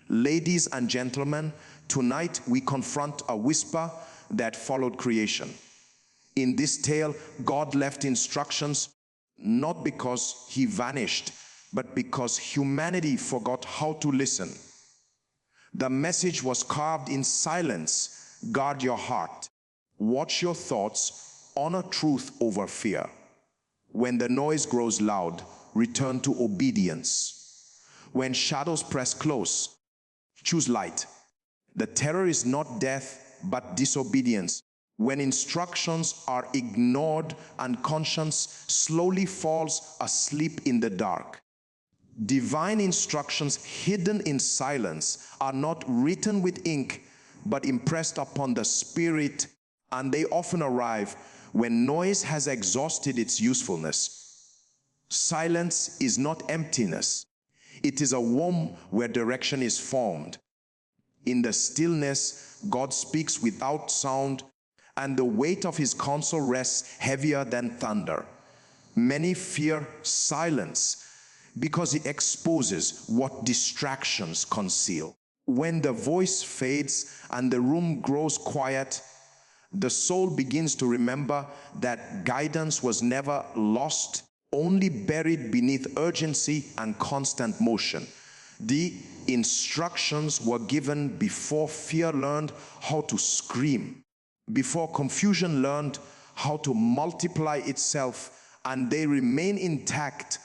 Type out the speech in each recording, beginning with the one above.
Ladies and gentlemen, tonight we confront a whisper that followed creation. In this tale, God left instructions not because he vanished, but because humanity forgot how to listen. The message was carved in silence. Guard your heart. Watch your thoughts. Honor truth over fear. When the noise grows loud, return to obedience. When shadows press close, choose light. The terror is not death, but disobedience. When instructions are ignored and conscience slowly falls asleep in the dark. Divine instructions hidden in silence are not written with ink, but impressed upon the spirit, and they often arrive when noise has exhausted its usefulness. Silence is not emptiness. It is a womb where direction is formed. In the stillness, God speaks without sound, and the weight of his counsel rests heavier than thunder. Many fear silence because it exposes what distractions conceal. When the voice fades and the room grows quiet, the soul begins to remember that guidance was never lost, only buried beneath urgency and constant motion. The instructions were given before fear learned how to scream, before confusion learned how to multiply itself, and they remain intact,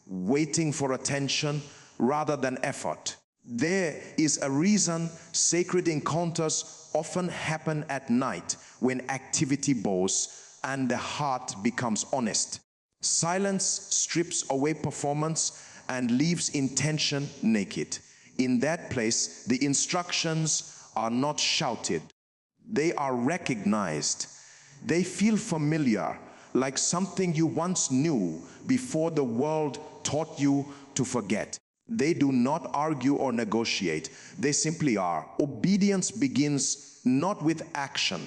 waiting for attention rather than effort. There is a reason sacred encounters often happen at night, when activity bows and the heart becomes honest. Silence strips away performance and leaves intention naked. In that place, the instructions are not shouted. They are recognized. They feel familiar, like something you once knew before the world taught you to forget. They do not argue or negotiate. They simply are. Obedience begins not with action,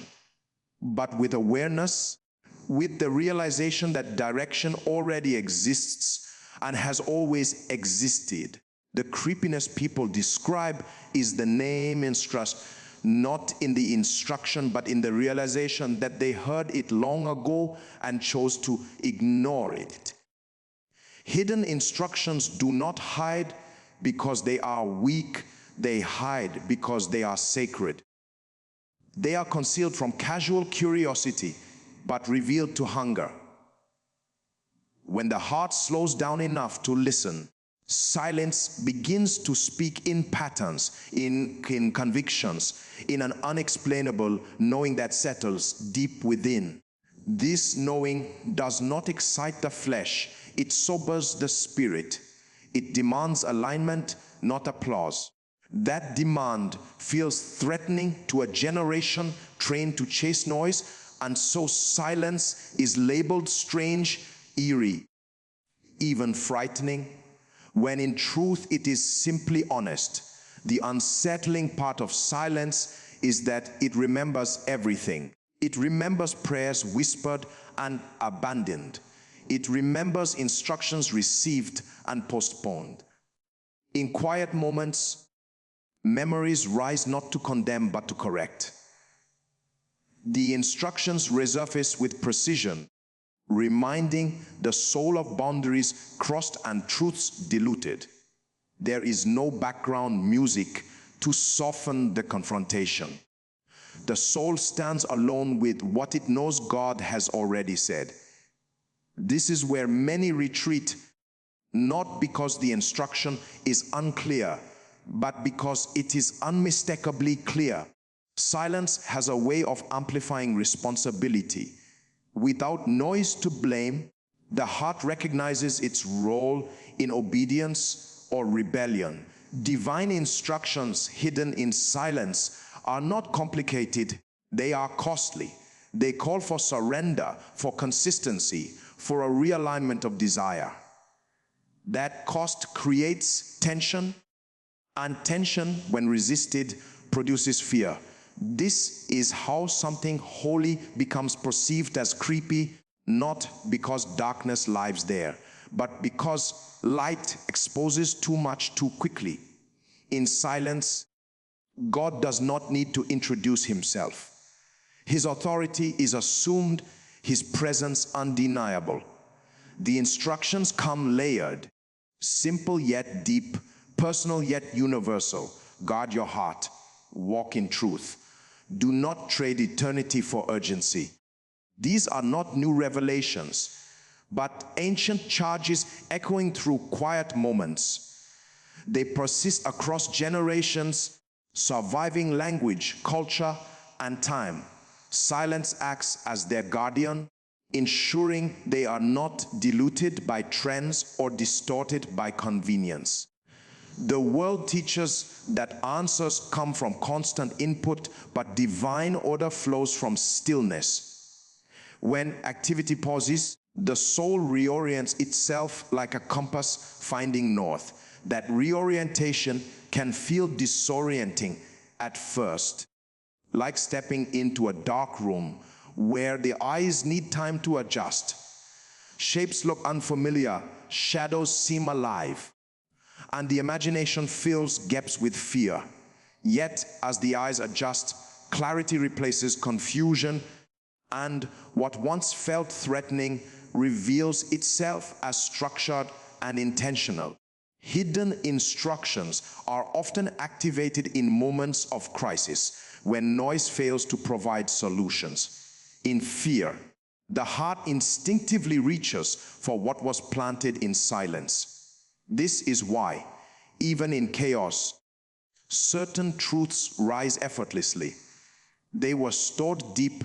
but with awareness, with the realization that direction already exists and has always existed. The creepiness people describe is the name instruction, not in the instruction, but in the realization that they heard it long ago and chose to ignore it. Hidden instructions do not hide because they are weak. They hide because they are sacred. They are concealed from casual curiosity, but revealed to hunger. When the heart slows down enough to listen, silence begins to speak in patterns, in convictions, in an unexplainable knowing that settles deep within. This knowing does not excite the flesh, it sobers the spirit. It demands alignment, not applause. That demand feels threatening to a generation trained to chase noise, and so silence is labeled strange, eerie, even frightening, when in truth it is simply honest. The unsettling part of silence is that it remembers everything. It remembers prayers whispered and abandoned. It remembers instructions received and postponed. In quiet moments, memories rise not to condemn but to correct. The instructions resurface with precision, reminding the soul of boundaries crossed and truths diluted. There is no background music to soften the confrontation. The soul stands alone with what it knows God has already said. This is where many retreat, not because the instruction is unclear, but because it is unmistakably clear. Silence has a way of amplifying responsibility. Without noise to blame, the heart recognizes its role in obedience or rebellion. Divine instructions hidden in silence are not complicated, they are costly. They call for surrender, for consistency, for a realignment of desire. That cost creates tension, and tension, when resisted, produces fear. This is how something holy becomes perceived as creepy, not because darkness lives there, but because light exposes too much too quickly. In silence, God does not need to introduce himself. His authority is assumed, his presence undeniable. The instructions come layered, simple yet deep, personal yet universal. Guard your heart, walk in truth. Do not trade eternity for urgency. These are not new revelations, but ancient charges echoing through quiet moments. They persist across generations, surviving language, culture, and time. Silence acts as their guardian, ensuring they are not diluted by trends or distorted by convenience. The world teaches that answers come from constant input, but divine order flows from stillness. When activity pauses, the soul reorients itself like a compass finding north. That reorientation can feel disorienting at first, like stepping into a dark room where the eyes need time to adjust. Shapes look unfamiliar, shadows seem alive, and the imagination fills gaps with fear. Yet, as the eyes adjust, clarity replaces confusion, and what once felt threatening reveals itself as structured and intentional. Hidden instructions are often activated in moments of crisis, when noise fails to provide solutions. In fear, the heart instinctively reaches for what was planted in silence. This is why, even in chaos, certain truths rise effortlessly. They were stored deep,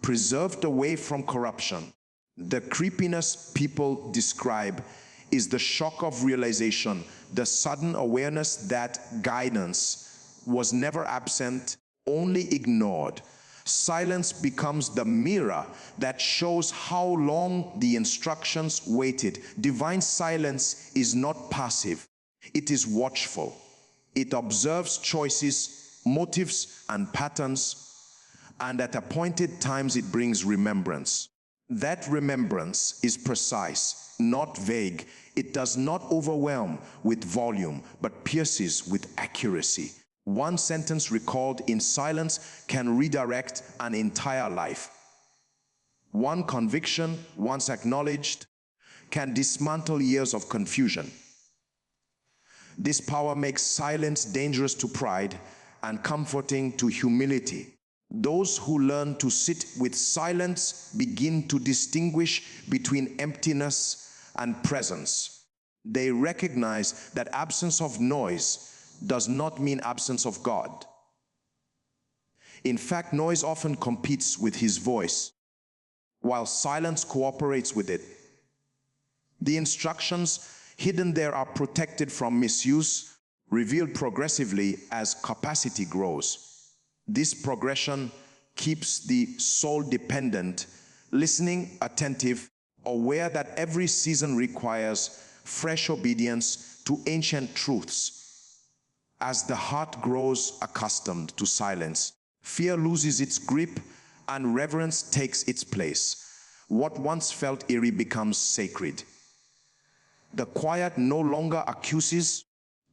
preserved away from corruption. The creepiness people describe is the shock of realization, the sudden awareness that guidance was never absent, only ignored. Silence becomes the mirror that shows how long the instructions waited. Divine silence is not passive, it is watchful. It observes choices, motives, and patterns, and at appointed times it brings remembrance. That remembrance is precise, not vague. It does not overwhelm with volume, but pierces with accuracy. One sentence recalled in silence can redirect an entire life. One conviction, once acknowledged, can dismantle years of confusion. This power makes silence dangerous to pride and comforting to humility. Those who learn to sit with silence begin to distinguish between emptiness and presence. They recognize that absence of noise does not mean absence of God. In fact, noise often competes with his voice, while silence cooperates with it. The instructions hidden there are protected from misuse, revealed progressively as capacity grows. This progression keeps the soul dependent, listening, attentive, aware that every season requires fresh obedience to ancient truths. As the heart grows accustomed to silence, fear loses its grip and reverence takes its place. What once felt eerie becomes sacred. The quiet no longer accuses,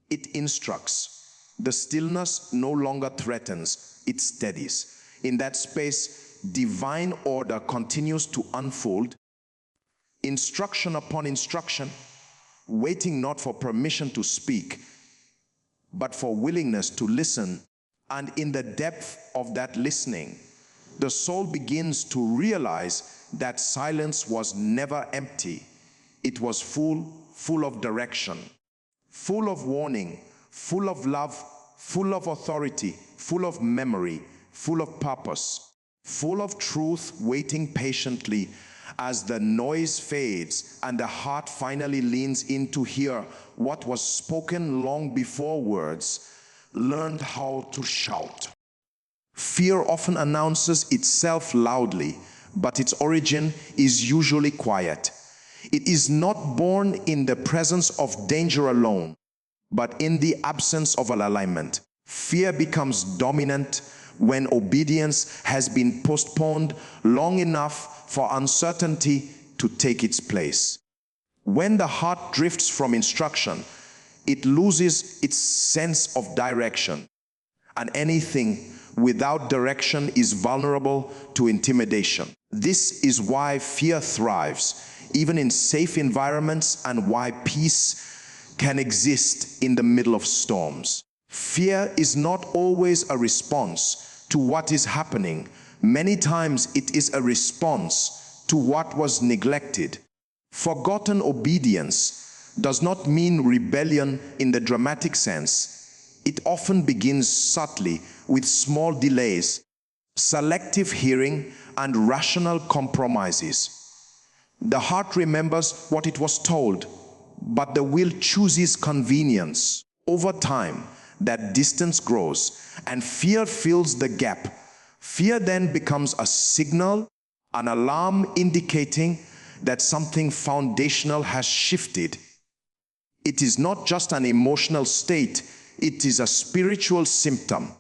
it instructs. The stillness no longer threatens, it steadies. In that space, divine order continues to unfold, instruction upon instruction, waiting not for permission to speak, but for willingness to listen. And in the depth of that listening, the soul begins to realize that silence was never empty. It was full of direction, full of warning, full of love, full of authority, full of memory, full of purpose, full of truth, waiting patiently as the noise fades and the heart finally leans in to hear what was spoken long before words learned how to shout. Fear often announces itself loudly, but its origin is usually quiet. It is not born in the presence of danger alone, but in the absence of an alignment. Fear becomes dominant when obedience has been postponed long enough for uncertainty to take its place. When the heart drifts from instruction, It loses its sense of direction, and anything without direction is vulnerable to intimidation. This is why fear thrives, even in safe environments, and why peace can exist in the middle of storms. Fear is not always a response to what is happening. Many times it is a response to what was neglected. Forgotten obedience does not mean rebellion in the dramatic sense. It often begins subtly with small delays, selective hearing, and rational compromises. The heart remembers what it was told, but the will chooses convenience. Over time, that distance grows, and fear fills the gap. Fear then becomes a signal, an alarm indicating that something foundational has shifted. It is not just an emotional state, it is a spiritual symptom.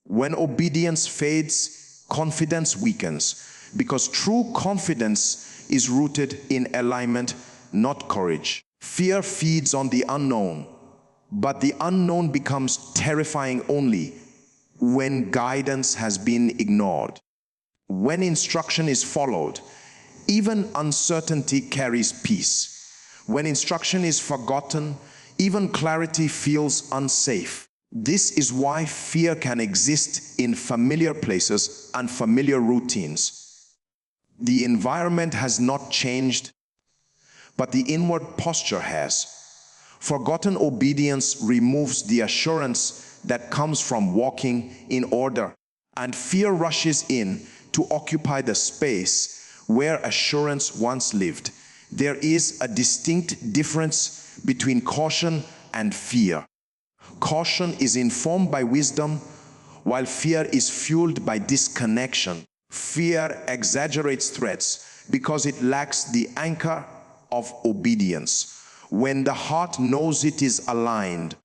When obedience fades, confidence weakens, because true confidence is rooted in alignment, not courage. Fear feeds on the unknown, but the unknown becomes terrifying only when guidance has been ignored. When instruction is followed, even uncertainty carries peace. When instruction is forgotten, even clarity feels unsafe. This is why fear can exist in familiar places and familiar routines. The environment has not changed, but the inward posture has. Forgotten obedience removes the assurance that comes from walking in order, and fear rushes in to occupy the space where assurance once lived. There is a distinct difference between caution and fear. Caution is informed by wisdom, while fear is fueled by disconnection. Fear exaggerates threats because it lacks the anchor of obedience. When the heart knows it is aligned,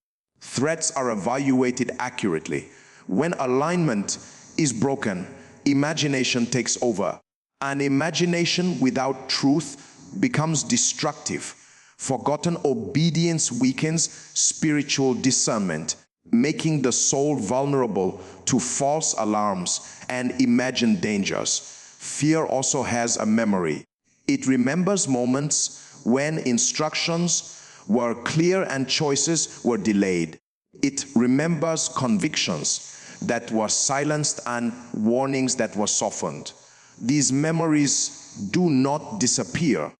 threats are evaluated accurately. When alignment is broken, imagination takes over. And imagination without truth becomes destructive. Forgotten obedience weakens spiritual discernment, making the soul vulnerable to false alarms and imagined dangers. Fear also has a memory. It remembers moments when instructions were clear and choices were delayed. It remembers convictions that were silenced and warnings that were softened. These memories do not disappear.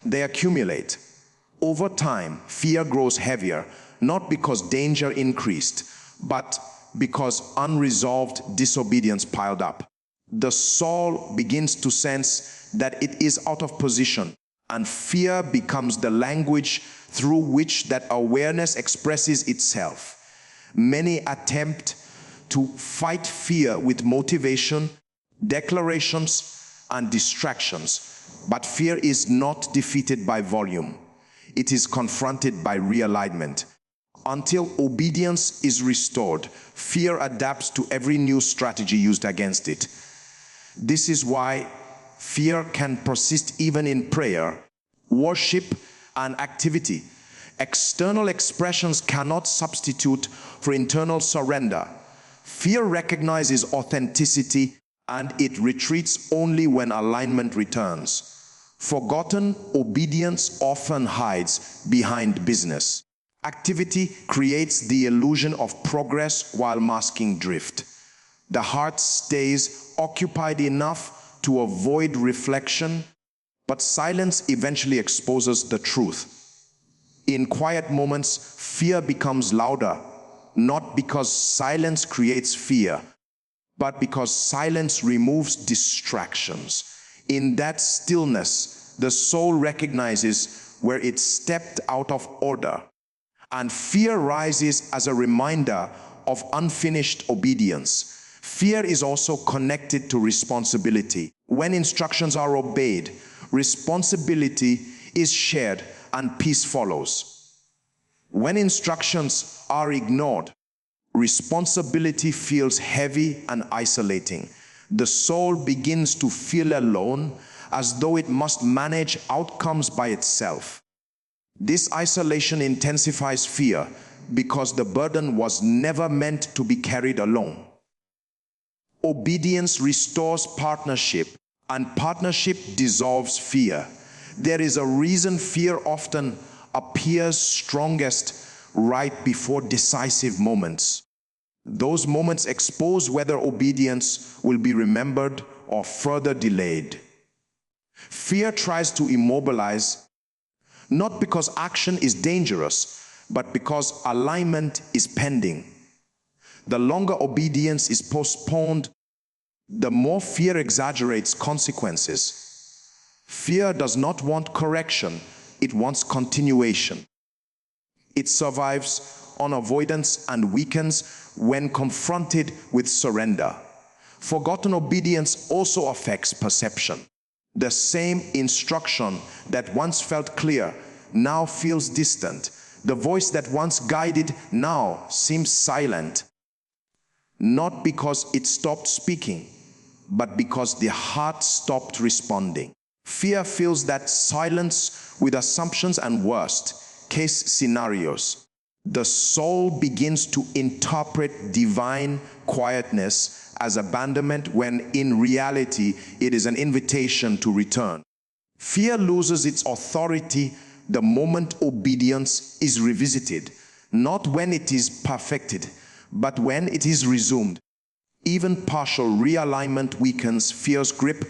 They accumulate. Over time, fear grows heavier, not because danger increased, but because unresolved disobedience piled up. The soul begins to sense that it is out of position, and fear becomes the language through which that awareness expresses itself. Many attempt to fight fear with motivation, declarations, and distractions. But fear is not defeated by volume. It is confronted by realignment. Until obedience is restored, fear adapts to every new strategy used against it. This is why fear can persist even in prayer, worship, and activity. External expressions cannot substitute for internal surrender. Fear recognizes authenticity, and it retreats only when alignment returns. Forgotten obedience often hides behind business. Activity creates the illusion of progress while masking drift. The heart stays occupied enough to avoid reflection, but silence eventually exposes the truth. In quiet moments, fear becomes louder, not because silence creates fear, but because silence removes distractions. In that stillness, the soul recognizes where it stepped out of order, and fear rises as a reminder of unfinished obedience. Fear is also connected to responsibility. When instructions are obeyed, responsibility is shared and peace follows. When instructions are ignored, responsibility feels heavy and isolating. The soul begins to feel alone, as though it must manage outcomes by itself. This isolation intensifies fear because the burden was never meant to be carried alone. Obedience restores partnership, and partnership dissolves fear. There is a reason fear often appears strongest right before decisive moments. Those moments expose whether obedience will be remembered or further delayed. Fear tries to immobilize, not because action is dangerous, but because alignment is pending. The longer obedience is postponed, the more fear exaggerates consequences. Fear does not want correction, it wants continuation. It survives on avoidance and weakens when confronted with surrender. Forgotten obedience also affects perception. The same instruction that once felt clear now feels distant. The voice that once guided now seems silent. Not because it stopped speaking, but because the heart stopped responding. Fear fills that silence with assumptions and worst-case scenarios. The soul begins to interpret divine quietness as abandonment when in reality it is an invitation to return. Fear loses its authority the moment obedience is revisited, not when it is perfected, but when it is resumed. Even partial realignment weakens fear's grip.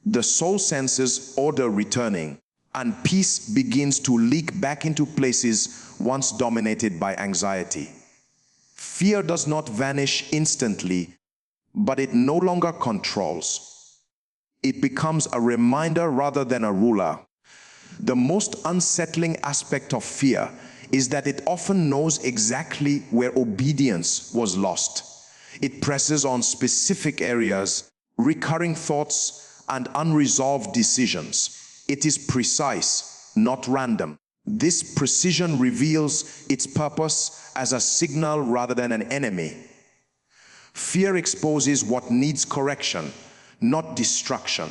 The soul senses order returning, and peace begins to leak back into places once dominated by anxiety. Fear does not vanish instantly, but it no longer controls. It becomes a reminder rather than a ruler. The most unsettling aspect of fear is that it often knows exactly where obedience was lost. It presses on specific areas, recurring thoughts, and unresolved decisions. It is precise, not random. This precision reveals its purpose as a signal rather than an enemy. Fear exposes what needs correction, not destruction.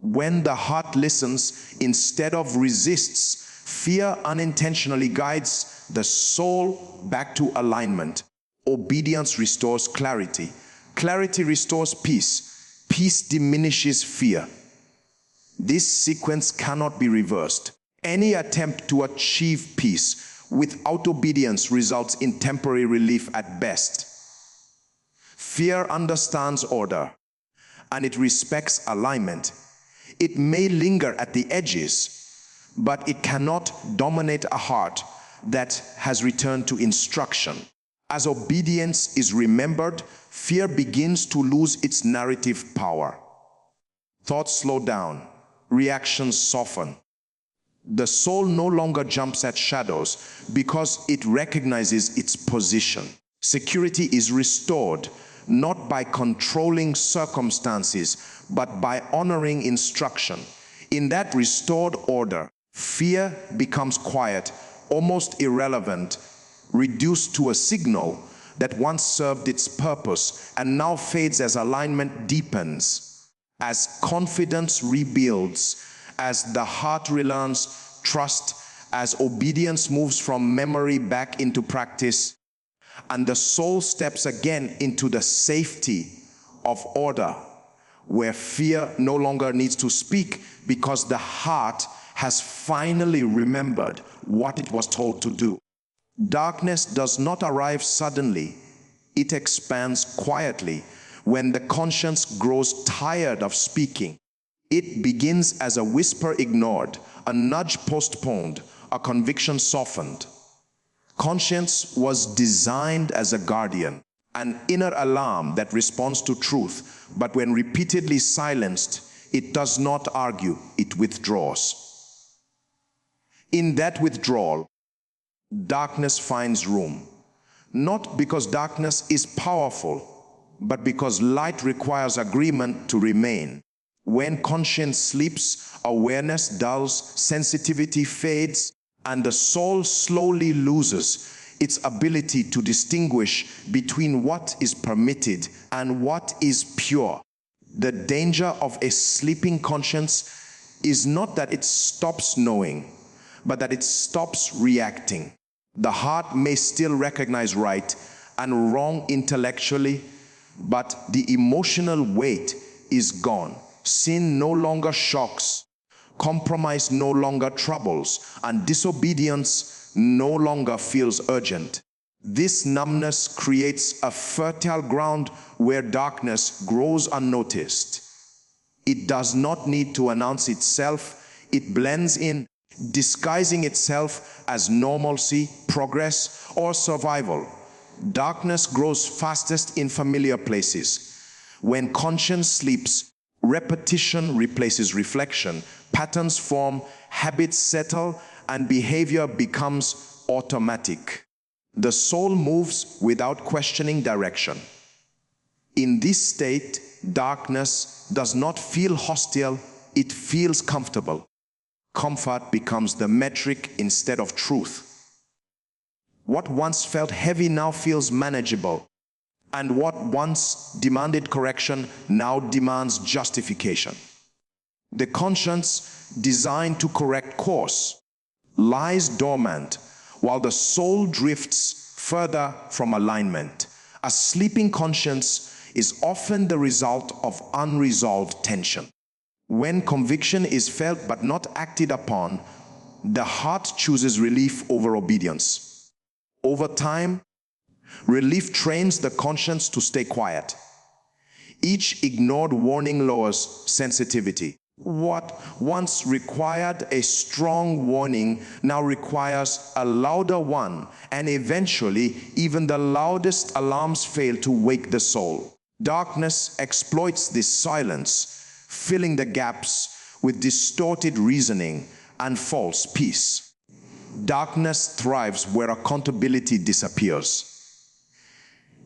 When the heart listens instead of resists, fear unintentionally guides the soul back to alignment. Obedience restores clarity. Clarity restores peace. Peace diminishes fear. This sequence cannot be reversed. Any attempt to achieve peace without obedience results in temporary relief at best. Fear understands order, and it respects alignment. It may linger at the edges, but it cannot dominate a heart that has returned to instruction. As obedience is remembered, fear begins to lose its narrative power. Thoughts slow down, reactions soften. The soul no longer jumps at shadows because it recognizes its position. Security is restored, not by controlling circumstances, but by honoring instruction. In that restored order, fear becomes quiet, almost irrelevant, reduced to a signal that once served its purpose and now fades as alignment deepens, as confidence rebuilds, as the heart relearns trust, as obedience moves from memory back into practice, and the soul steps again into the safety of order, where fear no longer needs to speak because the heart has finally remembered what it was told to do. Darkness does not arrive suddenly. It expands quietly when the conscience grows tired of speaking. It begins as a whisper ignored, a nudge postponed, a conviction softened. Conscience was designed as a guardian, an inner alarm that responds to truth, but when repeatedly silenced, it does not argue, it withdraws. In that withdrawal, darkness finds room, not because darkness is powerful, but because light requires agreement to remain. When conscience sleeps, awareness dulls, sensitivity fades, and the soul slowly loses its ability to distinguish between what is permitted and what is pure. The danger of a sleeping conscience is not that it stops knowing, but that it stops reacting. The heart may still recognize right and wrong intellectually, but the emotional weight is gone. Sin no longer shocks, compromise no longer troubles, and disobedience no longer feels urgent. This numbness creates a fertile ground where darkness grows unnoticed. It does not need to announce itself. It blends in, disguising itself as normalcy, progress, or survival. Darkness grows fastest in familiar places. When conscience sleeps, repetition replaces reflection. Patterns form, habits settle, and behavior becomes automatic. The soul moves without questioning direction. In this state, darkness does not feel hostile, it feels comfortable. Comfort becomes the metric instead of truth. What once felt heavy now feels manageable, and what once demanded correction now demands justification. The conscience, designed to correct course, lies dormant, while the soul drifts further from alignment. A sleeping conscience is often the result of unresolved tension. When conviction is felt but not acted upon, the heart chooses relief over obedience. Over time, relief trains the conscience to stay quiet. Each ignored warning lowers sensitivity. What once required a strong warning now requires a louder one, and eventually even the loudest alarms fail to wake the soul. Darkness exploits this silence, filling the gaps with distorted reasoning and false peace. Darkness thrives where accountability disappears.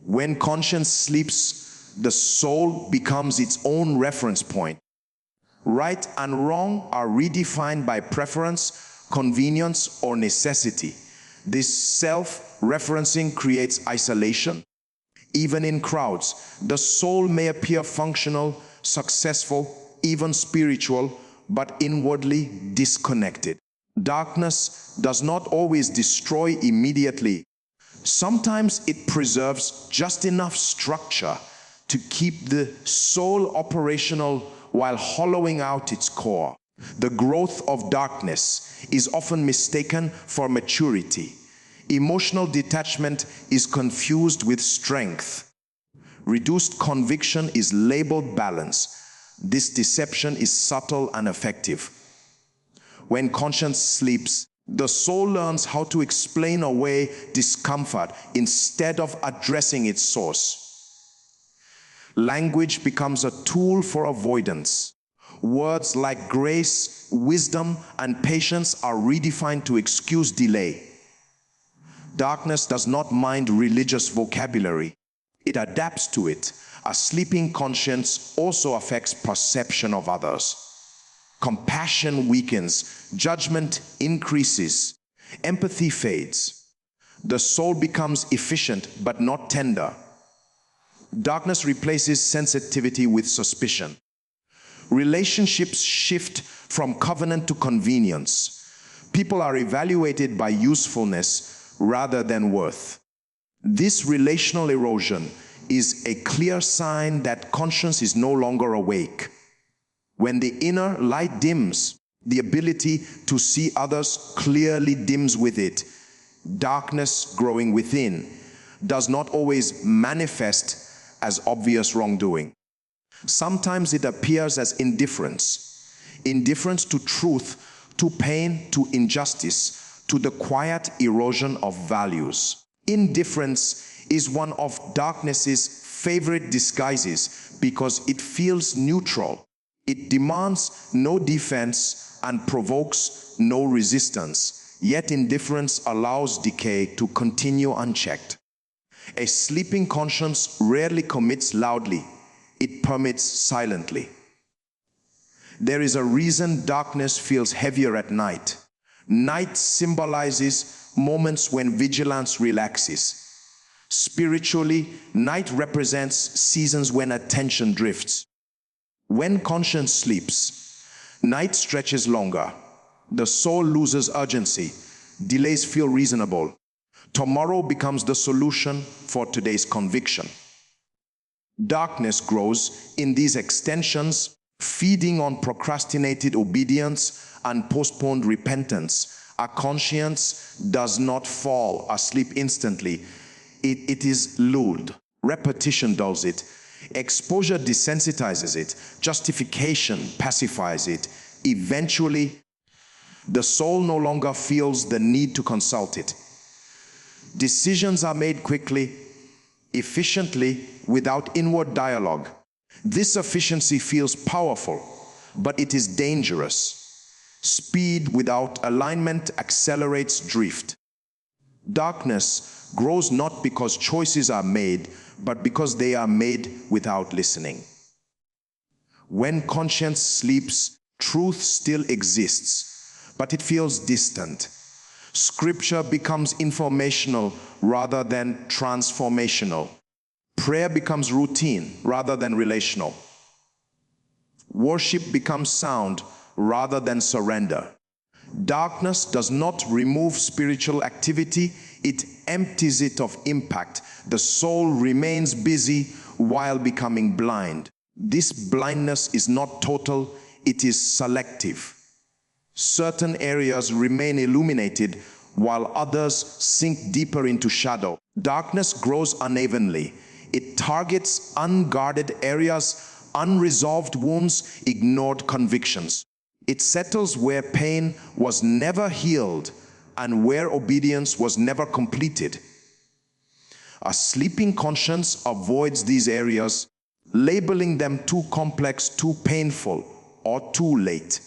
When conscience sleeps, the soul becomes its own reference point. Right and wrong are redefined by preference, convenience, or necessity. This self-referencing creates isolation. Even in crowds, the soul may appear functional, successful, even spiritual, but inwardly disconnected. Darkness does not always destroy immediately. Sometimes it preserves just enough structure to keep the soul operational while hollowing out its core. The growth of darkness is often mistaken for maturity. Emotional detachment is confused with strength. Reduced conviction is labeled balance. This deception is subtle and effective. When conscience sleeps, the soul learns how to explain away discomfort instead of addressing its source. Language becomes a tool for avoidance. Words like grace, wisdom, and patience are redefined to excuse delay. Darkness does not mind religious vocabulary. It adapts to it. A sleeping conscience also affects perception of others. Compassion weakens, judgment increases, empathy fades. The soul becomes efficient but not tender. Darkness replaces sensitivity with suspicion. Relationships shift from covenant to convenience. People are evaluated by usefulness rather than worth. This relational erosion is a clear sign that conscience is no longer awake. When the inner light dims, the ability to see others clearly dims with it. Darkness growing within does not always manifest as obvious wrongdoing. Sometimes it appears as indifference. Indifference to truth, to pain, to injustice, to the quiet erosion of values. Indifference is one of darkness's favorite disguises because it feels neutral. It demands no defense and provokes no resistance. Yet indifference allows decay to continue unchecked. A sleeping conscience rarely commits loudly. It permits silently. There is a reason darkness feels heavier at night. Night symbolizes moments when vigilance relaxes. Spiritually, night represents seasons when attention drifts. When conscience sleeps, night stretches longer. The soul loses urgency. Delays feel reasonable. Tomorrow becomes the solution for today's conviction. Darkness grows in these extensions, feeding on procrastinated obedience and postponed repentance. Our conscience does not fall asleep instantly. It is lulled. Repetition dulls it. Exposure desensitizes it. Justification pacifies it. Eventually, the soul no longer feels the need to consult it. Decisions are made quickly, efficiently, without inward dialogue. This efficiency feels powerful, but it is dangerous. Speed without alignment accelerates drift. Darkness grows not because choices are made, but because they are made without listening. When conscience sleeps, truth still exists, but it feels distant. Scripture becomes informational rather than transformational. Prayer becomes routine rather than relational. Worship becomes sound rather than surrender. Darkness does not remove spiritual activity, it empties it of impact. The soul remains busy while becoming blind. This blindness is not total, it is selective. Certain areas remain illuminated while others sink deeper into shadow. Darkness grows unevenly. It targets unguarded areas, unresolved wounds, ignored convictions. It settles where pain was never healed and where obedience was never completed. A sleeping conscience avoids these areas, labeling them too complex, too painful, or too late.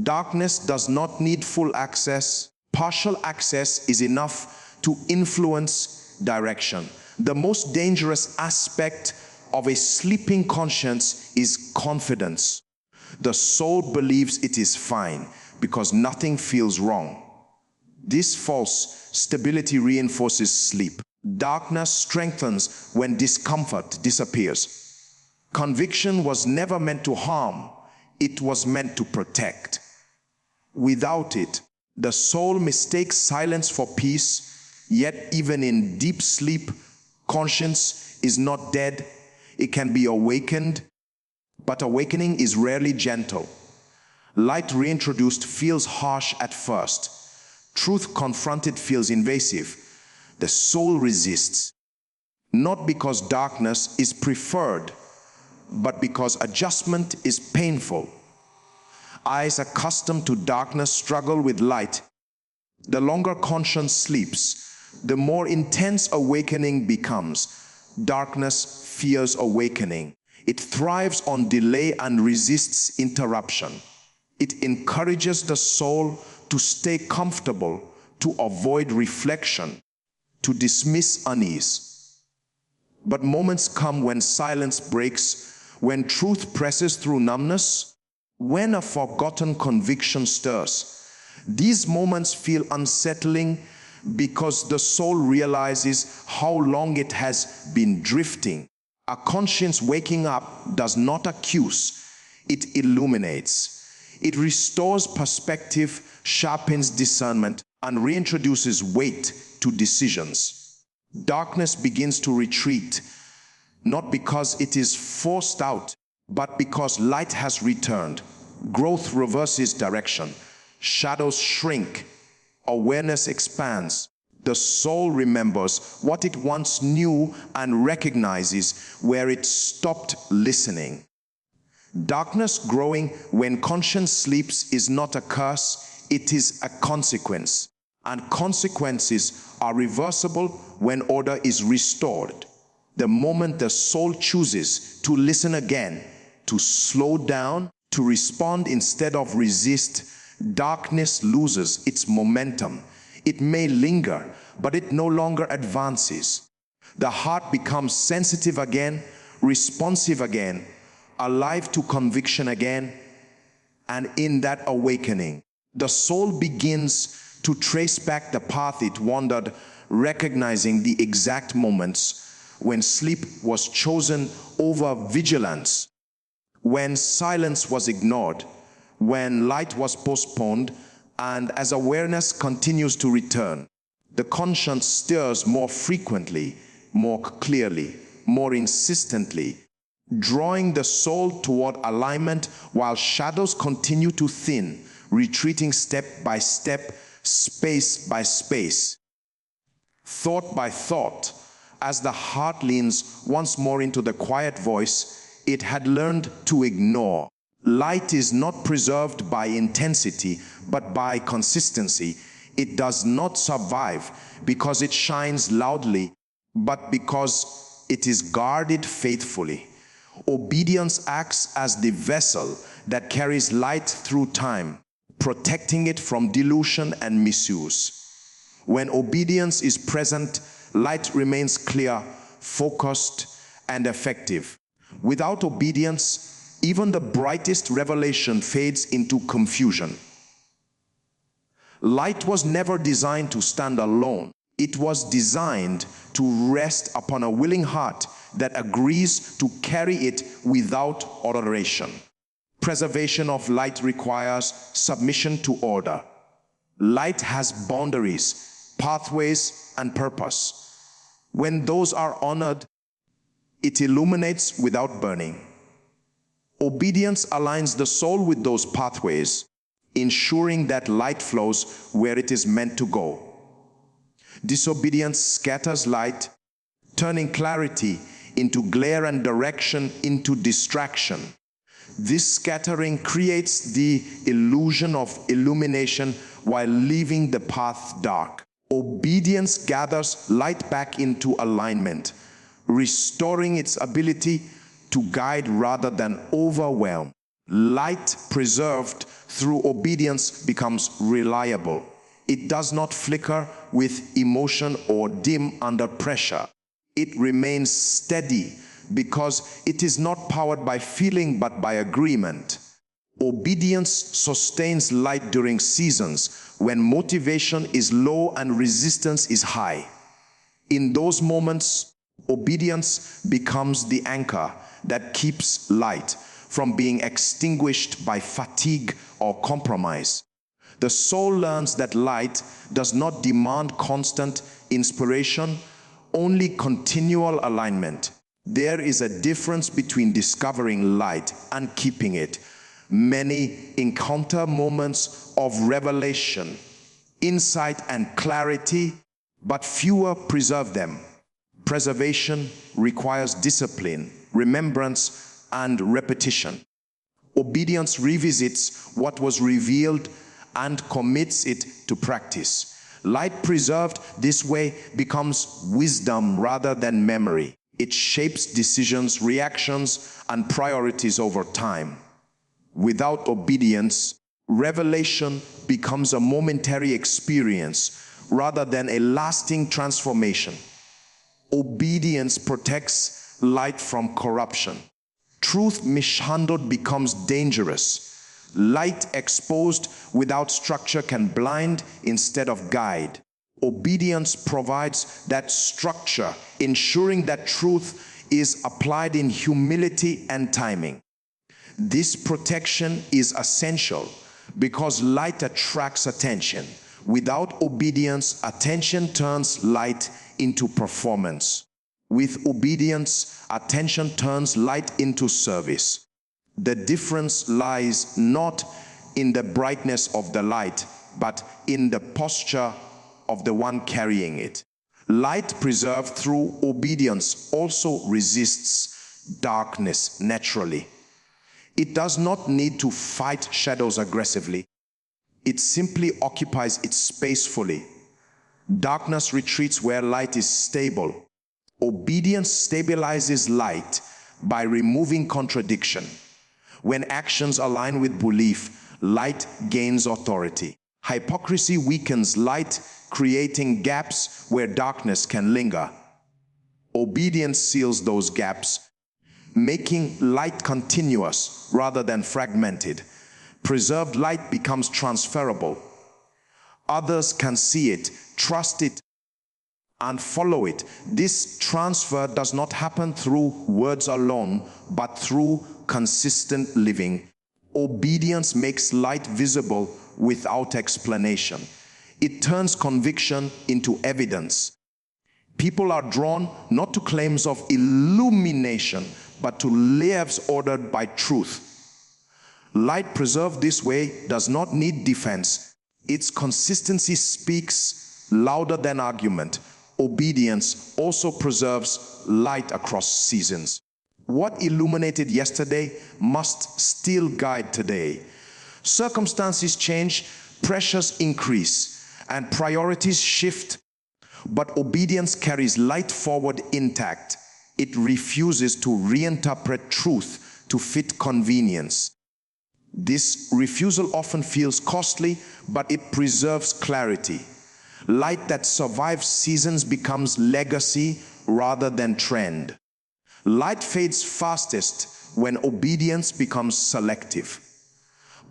Darkness does not need full access. Partial access is enough to influence direction. The most dangerous aspect of a sleeping conscience is confidence. The soul believes it is fine because nothing feels wrong. This false stability reinforces sleep. Darkness strengthens when discomfort disappears. Conviction was never meant to harm. It was meant to protect. Without it, the soul mistakes silence for peace, yet even in deep sleep, conscience is not dead. It can be awakened, but awakening is rarely gentle. Light reintroduced feels harsh at first. Truth confronted feels invasive. The soul resists, not because darkness is preferred, but because adjustment is painful. Eyes accustomed to darkness struggle with light. The longer conscience sleeps, the more intense awakening becomes. Darkness fears awakening. It thrives on delay and resists interruption. It encourages the soul to stay comfortable, to avoid reflection, to dismiss unease. But moments come when silence breaks, when truth presses through numbness, when a forgotten conviction stirs. These moments feel unsettling because the soul realizes how long it has been drifting. A conscience waking up does not accuse, it illuminates. It restores perspective, sharpens discernment, and reintroduces weight to decisions. Darkness begins to retreat, not because it is forced out, but because light has returned. Growth reverses direction. Shadows shrink. Awareness expands. The soul remembers what it once knew and recognizes where it stopped listening. Darkness growing when conscience sleeps is not a curse, it is a consequence. And consequences are reversible when order is restored. The moment the soul chooses to listen again, to slow down, to respond instead of resist, darkness loses its momentum. It may linger, but it no longer advances. The heart becomes sensitive again, responsive again, alive to conviction again, and in that awakening, the soul begins to trace back the path it wandered, recognizing the exact moments when sleep was chosen over vigilance, when silence was ignored, when light was postponed, And as awareness continues to return, the conscience stirs more frequently, more clearly, more insistently, drawing the soul toward alignment while shadows continue to thin, retreating step by step, space by space, thought by thought. As the heart leans once more into the quiet voice it had learned to ignore. Light is not preserved by intensity, but by consistency. It does not survive because it shines loudly, but because it is guarded faithfully. Obedience acts as the vessel that carries light through time, protecting it from dilution and misuse. When obedience is present, light remains clear, focused, and effective. Without obedience, even the brightest revelation fades into confusion. Light was never designed to stand alone. It was designed to rest upon a willing heart that agrees to carry it without alteration. Preservation of light requires submission to order. Light has boundaries, pathways, and purpose. When those are honored, it illuminates without burning. Obedience aligns the soul with those pathways, ensuring that light flows where it is meant to go. Disobedience scatters light, turning clarity into glare and direction into distraction. This scattering creates the illusion of illumination while leaving the path dark. Obedience gathers light back into alignment, restoring its ability to guide rather than overwhelm. Light preserved through obedience becomes reliable. It does not flicker with emotion or dim under pressure. It remains steady because it is not powered by feeling but by agreement. Obedience sustains light during seasons when motivation is low and resistance is high. In those moments, obedience becomes the anchor that keeps light from being extinguished by fatigue or compromise. The soul learns that light does not demand constant inspiration, only continual alignment. There is a difference between discovering light and keeping it. Many encounter moments of revelation, insight, and clarity, but fewer preserve them. Preservation requires discipline, remembrance, and repetition. Obedience revisits what was revealed and commits it to practice. Light preserved this way becomes wisdom rather than memory. It shapes decisions, reactions, and priorities over time. Without obedience, revelation becomes a momentary experience rather than a lasting transformation. Obedience protects light from corruption. Truth mishandled becomes dangerous. Light exposed without structure can blind instead of guide. Obedience provides that structure, ensuring that truth is applied in humility and timing. This protection is essential because light attracts attention. Without obedience, attention turns light into performance. With obedience, attention turns light into service. The difference lies not in the brightness of the light, but in the posture of the one carrying it. Light preserved through obedience also resists darkness naturally. It does not need to fight shadows aggressively. It simply occupies its space fully. Darkness retreats where light is stable. Obedience stabilizes light by removing contradiction. When actions align with belief, light gains authority. Hypocrisy weakens light, creating gaps where darkness can linger. Obedience seals those gaps, making light continuous rather than fragmented. Preserved light becomes transferable. Others can see it, trust it, and follow it. This transfer does not happen through words alone, but through consistent living. Obedience makes light visible without explanation. It turns conviction into evidence. People are drawn not to claims of illumination, but to lives ordered by truth. Light preserved this way does not need defense. Its consistency speaks louder than argument. Obedience also preserves light across seasons. What illuminated yesterday must still guide today. Circumstances change, pressures increase, and priorities shift, but obedience carries light forward intact. It refuses to reinterpret truth to fit convenience. This refusal often feels costly, but it preserves clarity. Light that survives seasons becomes legacy rather than trend. Light fades fastest when obedience becomes selective.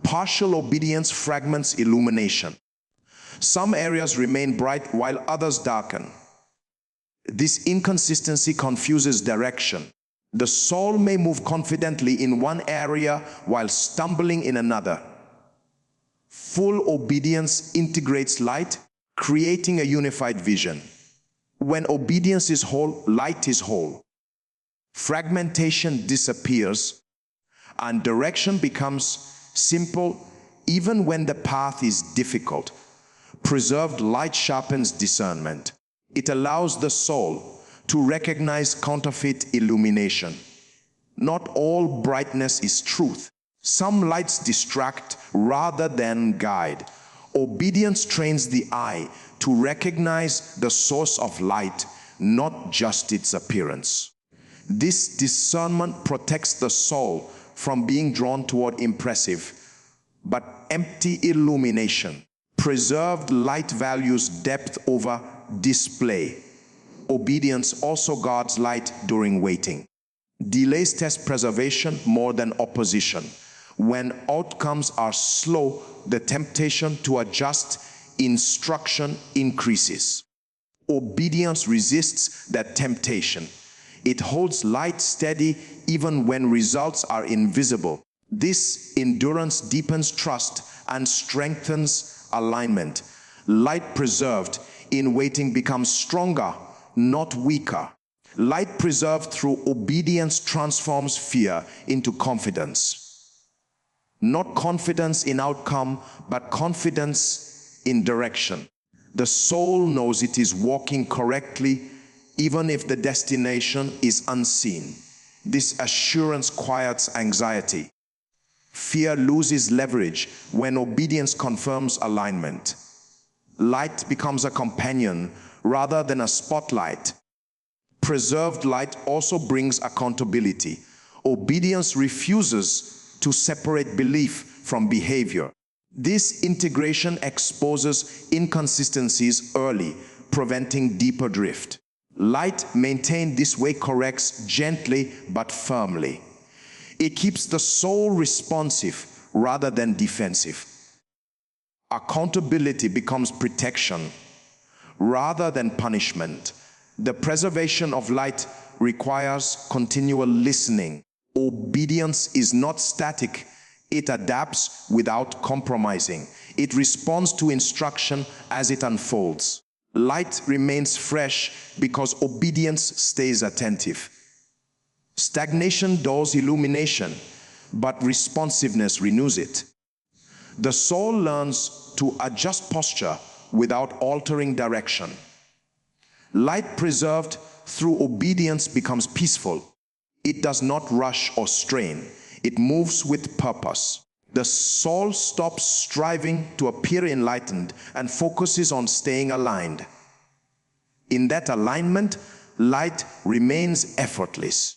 Partial obedience fragments illumination. Some areas remain bright while others darken. This inconsistency confuses direction. The soul may move confidently in one area while stumbling in another. Full obedience integrates light, creating a unified vision. When obedience is whole, light is whole. Fragmentation disappears, and direction becomes simple even when the path is difficult. Preserved light sharpens discernment. It allows the soul to recognize counterfeit illumination. Not all brightness is truth. Some lights distract rather than guide. Obedience trains the eye to recognize the source of light, not just its appearance. This discernment protects the soul from being drawn toward impressive but empty illumination. Preserved light values depth over display. Obedience also guards light during waiting. Delays test preservation more than opposition. When outcomes are slow, the temptation to adjust instruction increases. Obedience resists that temptation. It holds light steady even when results are invisible. This endurance deepens trust and strengthens alignment. Light preserved in waiting becomes stronger, not weaker. Light preserved through obedience transforms fear into confidence. Not confidence in outcome, but confidence in direction. The soul knows it is walking correctly, even if the destination is unseen. This assurance quiets anxiety. Fear loses leverage when obedience confirms alignment. Light becomes a companion rather than a spotlight. Preserved light also brings accountability. Obedience refuses to separate belief from behavior. This integration exposes inconsistencies early, preventing deeper drift. Light maintained this way corrects gently but firmly. It keeps the soul responsive rather than defensive. Accountability becomes protection rather than punishment. The preservation of light requires continual listening. Obedience is not static. It adapts without compromising. It responds to instruction as it unfolds. Light remains fresh because obedience stays attentive. Stagnation dulls illumination, but responsiveness renews it. The soul learns to adjust posture without altering direction. Light preserved through obedience becomes peaceful. It does not rush or strain. It moves with purpose. The soul stops striving to appear enlightened and focuses on staying aligned. In that alignment, light remains effortless.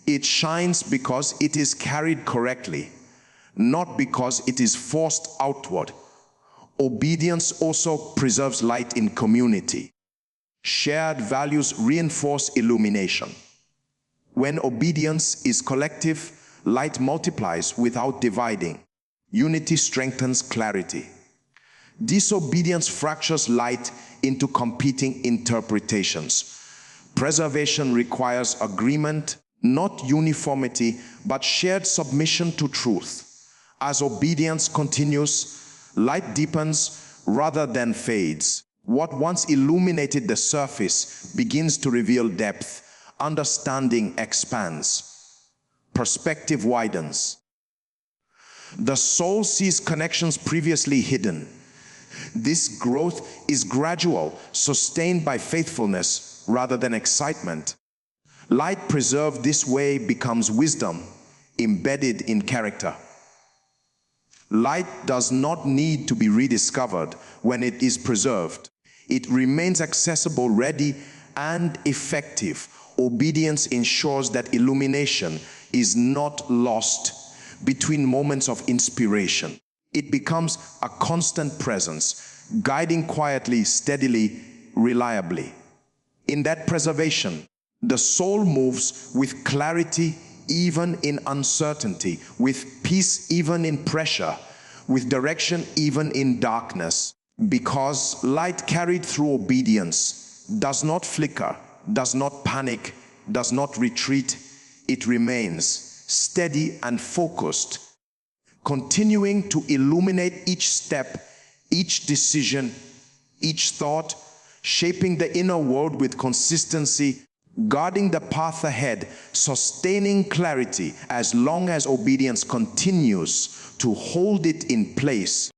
It shines because it is carried correctly, not because it is forced outward. Obedience also preserves light in community. Shared values reinforce illumination. When obedience is collective, light multiplies without dividing. Unity strengthens clarity. Disobedience fractures light into competing interpretations. Preservation requires agreement, not uniformity, but shared submission to truth. As obedience continues, Light deepens rather than fades. What once illuminated the surface begins to reveal depth. Understanding expands. Perspective widens. The soul sees connections previously hidden. This growth is gradual, sustained by faithfulness rather than excitement. Light preserved this way becomes wisdom, embedded in character. Light does not need to be rediscovered when it is preserved. It remains accessible, ready, and effective. Obedience ensures that illumination is not lost between moments of inspiration. It becomes a constant presence, guiding quietly, steadily, reliably. In that preservation, the soul moves with clarity even in uncertainty, with peace even in pressure, with direction even in darkness. Because light carried through obedience does not flicker, does not panic, does not retreat. It remains steady and focused, continuing to illuminate each step, each decision, each thought, shaping the inner world with consistency, guarding the path ahead, sustaining clarity as long as obedience continues to hold it in place.